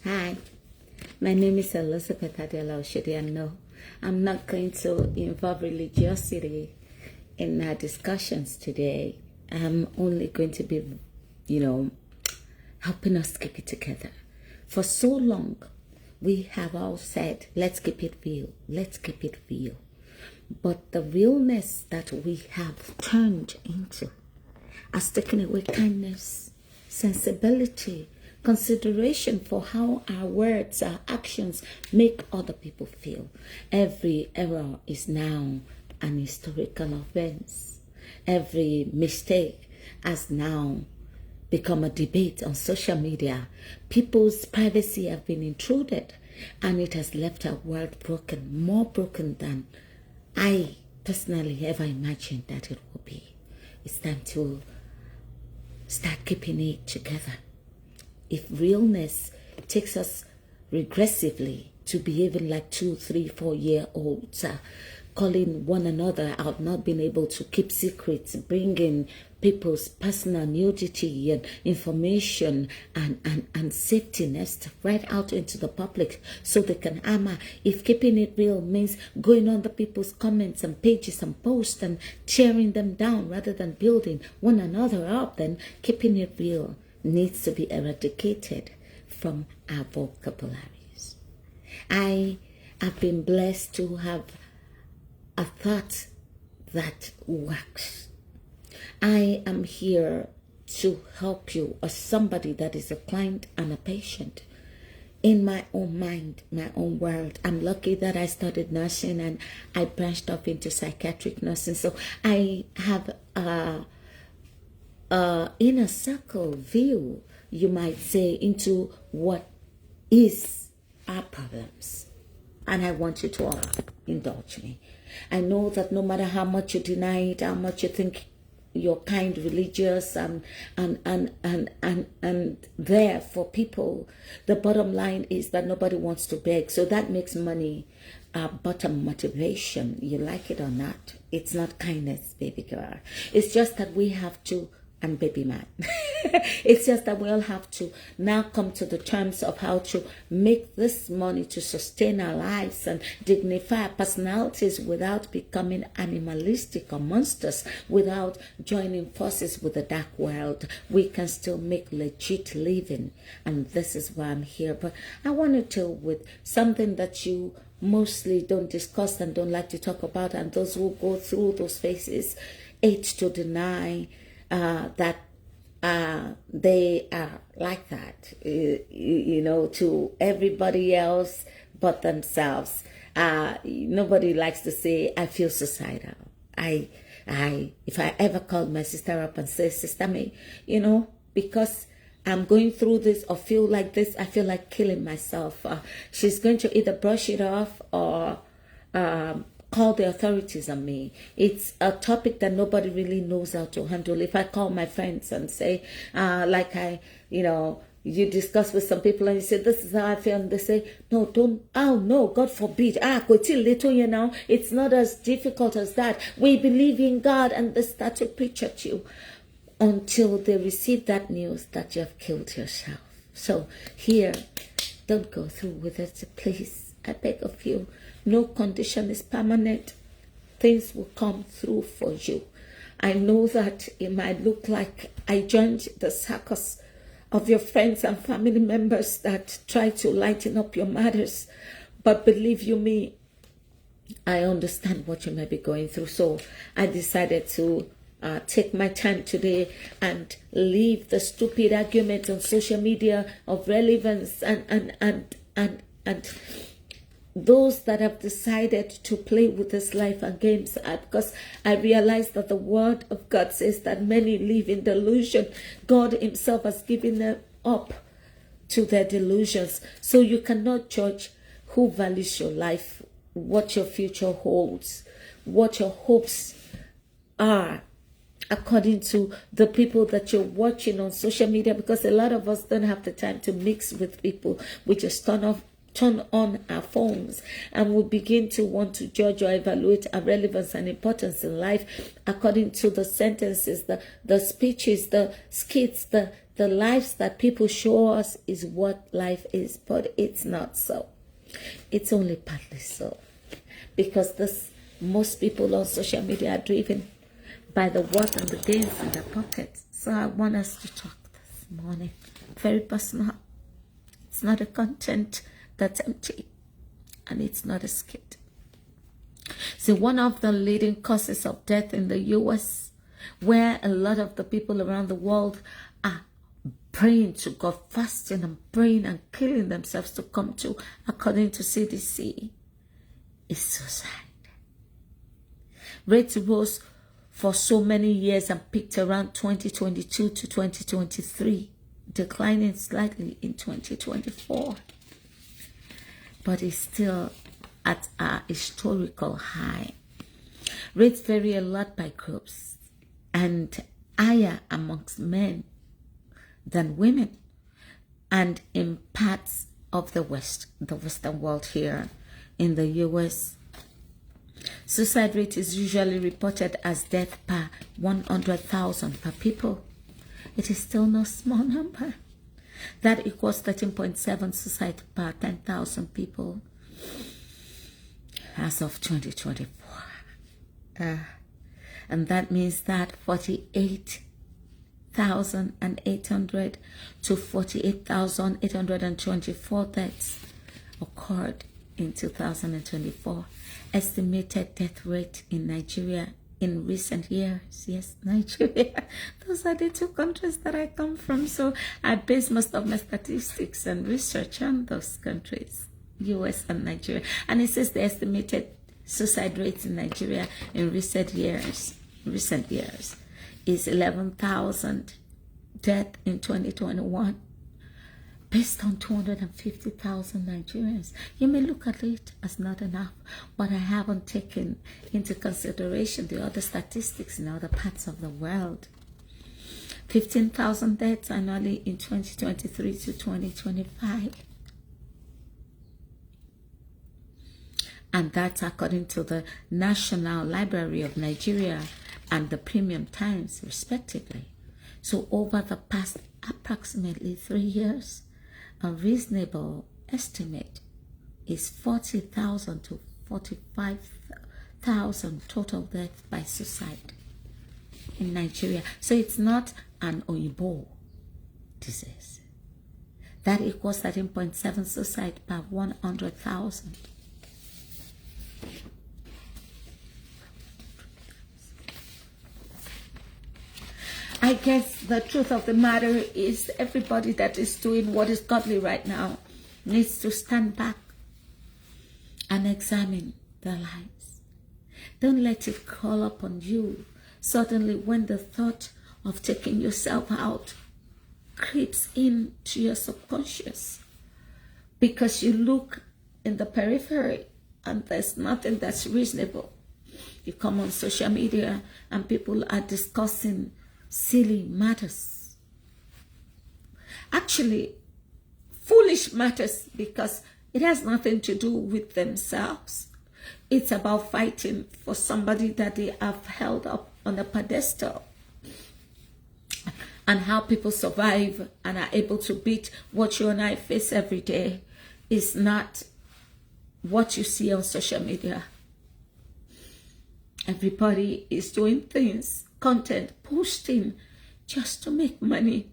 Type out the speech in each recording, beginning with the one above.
Hi, my name is Elizabeth Adela Oshodi, and no, I'm not going to involve religiosity in our discussions today. I'm only going to be, helping us keep it together. For so long, we have all said, let's keep it real, let's keep it real. But the realness that we have turned into has taken away kindness, sensibility, consideration for how our words, our actions make other people feel. Every error is now an historical offense. Every mistake has now become a debate on social media. People's privacy have been intruded, and it has left our world broken, more broken than I personally ever imagined that it would be. It's time to start keeping it together. If realness takes us regressively to behaving like 2, 3, 4-year-olds, calling one another out, not being able to keep secrets, bringing people's personal nudity and information and safety nest right out into the public so they can hammer. If keeping it real means going under people's comments and pages and posts and tearing them down rather than building one another up, then keeping it real needs to be eradicated from our vocabularies. I have been blessed to have a thought that works. I am here to help you as somebody that is a client and a patient in my own mind, my own world. I'm lucky that I studied nursing and I branched off into psychiatric nursing. So I have inner circle view, you might say, into what is our problems. And I want you to all indulge me. I know that no matter how much you deny it, how much you think you're kind, religious, and there for people, the bottom line is that nobody wants to beg. So that makes money our bottom motivation. You like it or not, it's not kindness, baby girl. It's just that we have to, and baby man. It's just that we all have to now come to the terms of how to make this money to sustain our lives and dignify our personalities without becoming animalistic or monsters, without joining forces with the dark world. We can still make legit living, and this is why I'm here. But I want to deal with something that you mostly don't discuss and don't like to talk about, and those who go through those phases hate to deny that they are like that, to everybody else but themselves. Nobody likes to say, I feel suicidal. If I ever called my sister up and say, Sister May, because I'm going through this or feel like this, I feel like killing myself. She's going to either brush it off or call the authorities on me. It's a topic that nobody really knows how to handle. If I call my friends and say, you discuss with some people and you say, this is how I feel, and they say, no, don't, oh no, God forbid, now, it's not as difficult as that. We believe in God, and they start to preach at you until they receive that news that you have killed yourself. So here, don't go through with it, please. I beg of you. No condition is permanent. Things will come through for you. I know that it might look like I joined the circus of your friends and family members that try to lighten up your matters. But believe you me, I understand what you may be going through. So I decided to take my time today and leave the stupid argument on social media of relevance and those that have decided to play with this life and games, because I realize that the word of God says that many live in delusion. God himself has given them up to their delusions. So you cannot judge who values your life, what your future holds, what your hopes are, according to the people that you're watching on social media, because a lot of us don't have the time to mix with people. We just turn on our phones and we begin to want to judge or evaluate our relevance and importance in life according to the sentences, the speeches, the skits, the the lives that people show us is what life is, but it's not so. It's only partly so. Because most people on social media are driven by the what and the gains in their pockets. So I want us to talk this morning. Very personal. It's not a content that's empty. And it's not a skit. So one of the leading causes of death in the US, where a lot of the people around the world are praying to God, fasting and praying and killing themselves to come to, according to CDC, is suicide. Rates rose for so many years and peaked around 2022 to 2023, declining slightly in 2024, but is still at a historical high. Rates vary a lot by groups and higher amongst men than women, and in parts of the Western world here in the US. Suicide rate is usually reported as death per 100,000 per people. It is still no small number. That equals 13.7 suicide per 10,000 people as of 2024. And that means that 48,800 to 48,824 deaths occurred in 2024. Estimated death rate in Nigeria in recent years. Yes, Nigeria. Those are the two countries that I come from. So I base most of my statistics and research on those countries, US and Nigeria. And it says the estimated suicide rates in Nigeria in recent years is 11,000 deaths in 2021. Based on 250,000 Nigerians. You may look at it as not enough, but I haven't taken into consideration the other statistics in other parts of the world. 15,000 deaths annually in 2023 to 2025. And that's according to the National Library of Nigeria and the Premium Times, respectively. So over the past approximately 3 years, a reasonable estimate is 40,000 to 45,000 total deaths by suicide in Nigeria. So it's not an Oyibo disease. That equals 13.7 suicide per 100,000. I guess the truth of the matter is everybody that is doing what is godly right now needs to stand back and examine their lives. Don't let it crawl up on you suddenly when the thought of taking yourself out creeps into your subconscious, because you look in the periphery and there's nothing that's reasonable. You come on social media and people are discussing silly matters. Actually, foolish matters, because it has nothing to do with themselves. It's about fighting for somebody that they have held up on a pedestal, and how people survive and are able to beat what you and I face every day is not what you see on social media. Everybody is doing things, content, posting just to make money.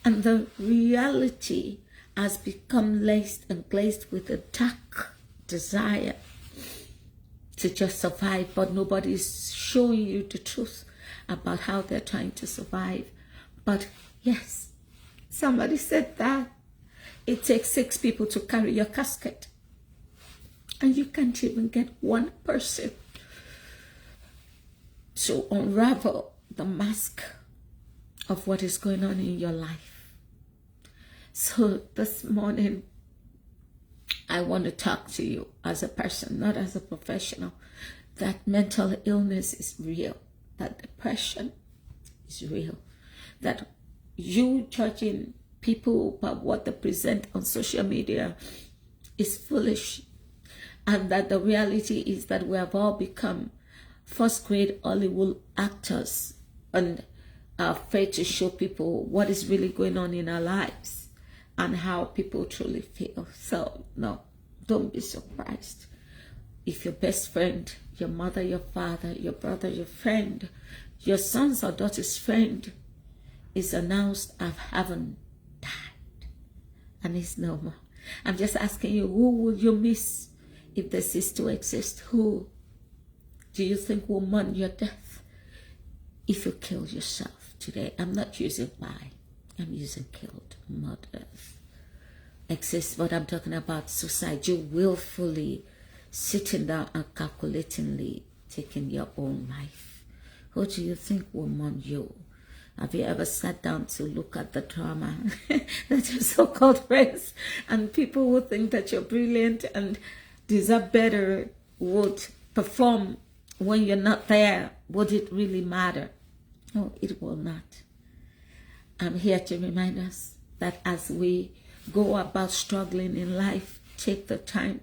And the reality has become laced and glazed with a dark desire to just survive, but nobody's showing you the truth about how they're trying to survive. But yes, somebody said that it takes 6 people to carry your casket, and you can't even get one person to unravel the mask of what is going on in your life. So this morning, I want to talk to you as a person, not as a professional, that mental illness is real, that depression is real, that you judging people by what they present on social media is foolish, and that the reality is that we have all become first-grade Hollywood actors and are afraid to show people what is really going on in our lives and how people truly feel. So no, don't be surprised if your best friend, your mother, your father, your brother, your friend, your son's or daughter's friend is announced I haven't died and is no more. I'm just asking you, who will you miss if they cease to exist? Who do you think will mourn your death if you kill yourself today? I'm not using why, I'm using killed, murdered, exist, but I'm talking about suicide. You willfully sitting down and calculatingly taking your own life. Who do you think will mourn you? Have you ever sat down to look at the drama that your so-called friends and people who think that you're brilliant and deserve better would perform when you're not there? Would it really matter? No, it will not. I'm here to remind us that as we go about struggling in life, take the time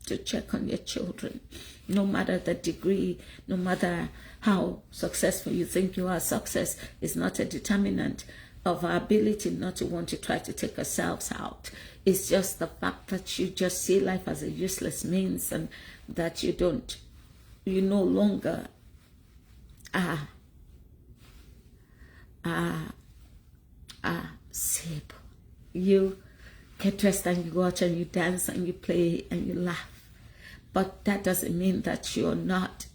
to check on your children. No matter the degree, no matter how successful you think you are, success is not a determinant of our ability not to want to try to take ourselves out. It's just the fact that you just see life as a useless means and that you no longer sip. You get dressed and you go out and you dance and you play and you laugh. But that doesn't mean that you're not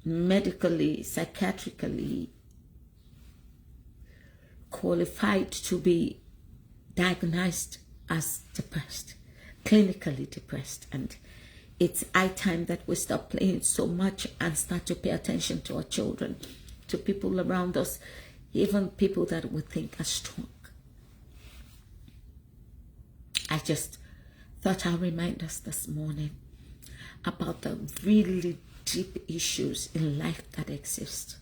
medically, psychiatrically qualified to be diagnosed as depressed, clinically depressed. And it's high time that we stop playing so much and start to pay attention to our children, to people around us, even people that we think are strong. I just thought I'll remind us this morning about the really deep issues in life that exist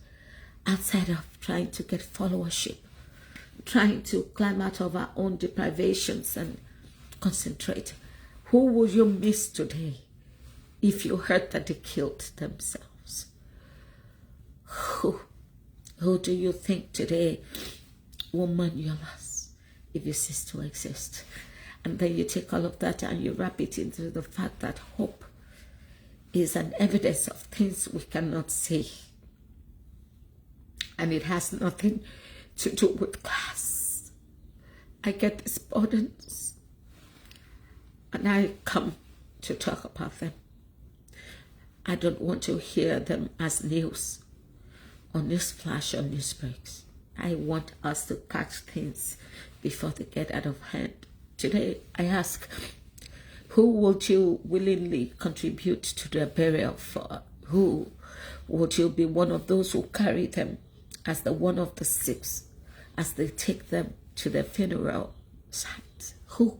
outside of trying to get followership, trying to climb out of our own deprivations and concentrate. Who will you miss today if you heard that they killed themselves? Who do you think today will mourn your loss if you cease to exist? And then you take all of that and you wrap it into the fact that hope is an evidence of things we cannot see. And it has nothing to do with class. I get these burdens and I come to talk about them. I don't want to hear them as news or news flash or news breaks. I want us to catch things before they get out of hand. Today, I ask, who would you willingly contribute to their burial for? Who would you be one of those who carry them as the one of the six as they take them to their funeral site? Who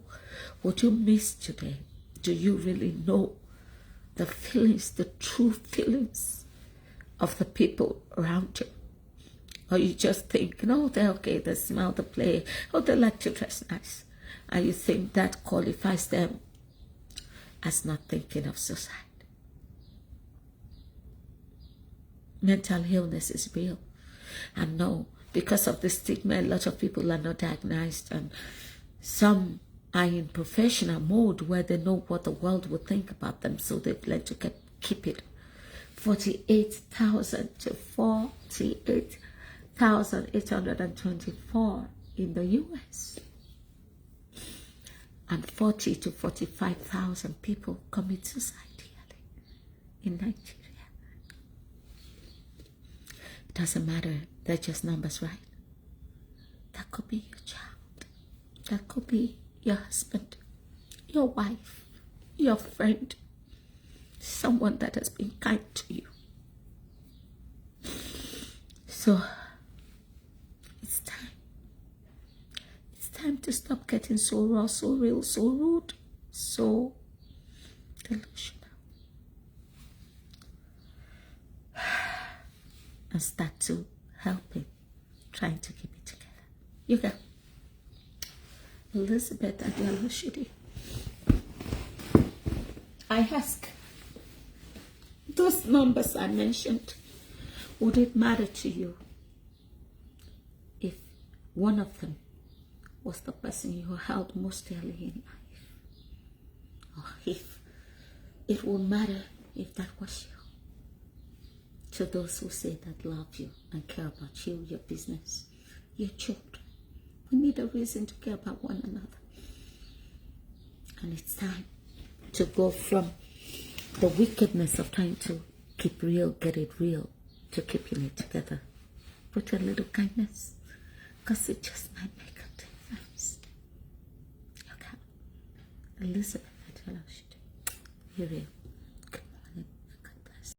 would you miss today? Do you really know the feelings, the true feelings of the people around you? Or you just think, no, they're okay, they smile, they play, or they like to dress nice. And you think that qualifies them as not thinking of suicide. Mental illness is real. And no, because of the stigma, a lot of people are not diagnosed, and some are in professional mode where they know what the world will think about them, so they've learned to keep it. 48,000 to 48,824 in the US. And 40 to 45,000 people commit suicide yearly in Nigeria. It doesn't matter, they're just numbers, right? That could be your child. That could be your husband, your wife, your friend, someone that has been kind to you. So, it's time. It's time to stop getting so raw, so real, so rude, so delusional. And start to helping, trying to keep it together. You go. Elizabeth Adeolushide. I ask, those numbers I mentioned, would it matter to you One of them was the person you held most dearly in life. Or if it won't matter if that was you. To those who say that love you and care about you, your business, your children, we need a reason to care about one another. And it's time to go from the wickedness of trying to keep real, get it real, to keeping it together. Put a little kindness, because it just might make a difference. Okay. Elizabeth, I tell her she did. You're real.